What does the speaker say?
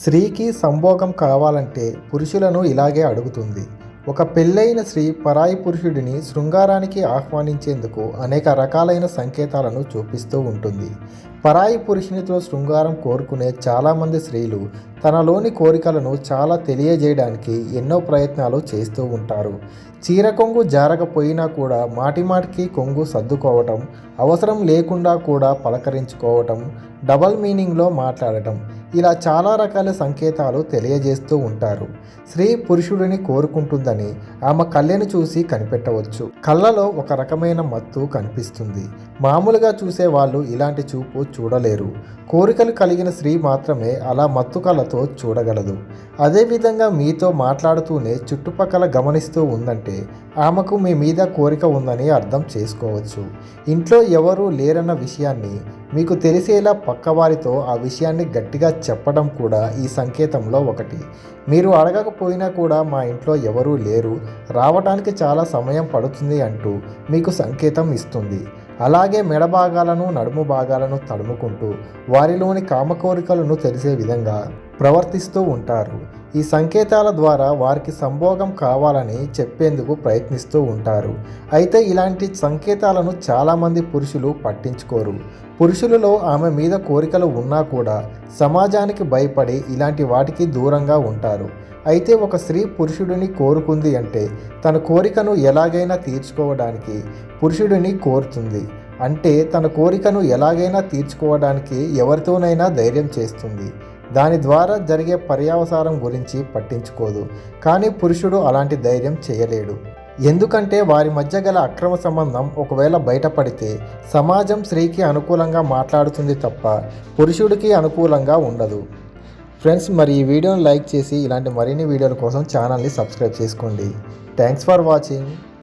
స్త్రీకి సంభోగం కావాలంటే పురుషులను ఇలాగే అడుగుతుంది. ఒక పెళ్ళైన స్త్రీ పరాయి పురుషుడిని శృంగారానికి ఆహ్వానించేందుకు అనేక రకాలైన సంకేతాలను చూపిస్తూ ఉంటుంది. పరాయి పురుషునితో శృంగారం కోరుకునే చాలామంది స్త్రీలు తనలోని కోరికలను చాలా తెలియజేయడానికి ఎన్నో ప్రయత్నాలు చేస్తూ ఉంటారు. చీర కొంగు జారకపోయినా కూడా మాటిమాటికి కొంగు సర్దుకోవటం, అవసరం లేకుండా కూడా పలకరించుకోవటం, డబల్ మీనింగ్లో మాట్లాడటం, ఇలా చాలా రకాల సంకేతాలు తెలియజేస్తూ ఉంటారు. స్త్రీ పురుషుడిని కోరుకుంటుందని ఆమె కళ్ళను చూసి కనిపెట్టవచ్చు. కళ్ళలో ఒక రకమైన మత్తు కనిపిస్తుంది. మామూలుగా చూసే వాళ్ళు ఇలాంటి చూపు చూడలేరు. కోరికలు కలిగిన స్త్రీ మాత్రమే అలా మత్తు కళ్ళతో చూడగలదు. అదేవిధంగా మీతో మాట్లాడుతూనే చుట్టుపక్కల గమనిస్తూ ఉందంటే ఆమెకు మీ మీద కోరిక ఉందని అర్థం చేసుకోవచ్చు. ఇంట్లో ఎవరూ లేరన్న విషయాన్ని మీకు తెలిసేలా పక్కవారితో ఆ విషయాన్ని గట్టిగా చెప్పడం కూడా ఈ సంకేతంలో ఒకటి. మీరు అడగకపోయినా కూడా మా ఇంట్లో ఎవరూ లేరు, రావడానికి చాలా సమయం పడుతుంది అంటూ మీకు సంకేతం ఇస్తుంది. అలాగే మెడ భాగాలను, నడుము భాగాలను తడుముకుంటూ వారిలోని కామకోరికలను తెలిసే విధంగా ప్రవర్తిస్తూ ఉంటారు. ఈ సంకేతాల ద్వారా వారికి సంభోగం కావాలని చెప్పేందుకు ప్రయత్నిస్తూ ఉంటారు. అయితే ఇలాంటి సంకేతాలను చాలామంది పురుషులు పట్టించుకోరు. పురుషులలో ఆమె మీద కోరికలు ఉన్నా కూడా సమాజానికి భయపడి ఇలాంటి వాటికి దూరంగా ఉంటారు. అయితే ఒక స్త్రీ పురుషుడిని కోరుకుంది అంటే తన కోరికను ఎలాగైనా తీర్చుకోవడానికి పురుషుడిని కోరుతుంది. అంటే తన కోరికను ఎలాగైనా తీర్చుకోవడానికి ఎవరితోనైనా ధైర్యం చేస్తుంది. దాని ద్వారా జరిగే పర్యవసానం గురించి పట్టించుకోదు. కానీ పురుషుడు అలాంటి ధైర్యం చేయలేడు. ఎందుకంటే వారి మధ్య గల అక్రమ సంబంధం ఒకవేళ బయటపడితే సమాజం స్త్రీకి అనుకూలంగా మాట్లాడుతుంది తప్ప పురుషుడికి అనుకూలంగా ఉండదు. ఫ్రెండ్స్, మరి ఈ వీడియోని లైక్ చేసి ఇలాంటి మరిన్ని వీడియోల కోసం ఛానల్ని సబ్స్క్రైబ్ చేసుకోండి. Thanks for watching.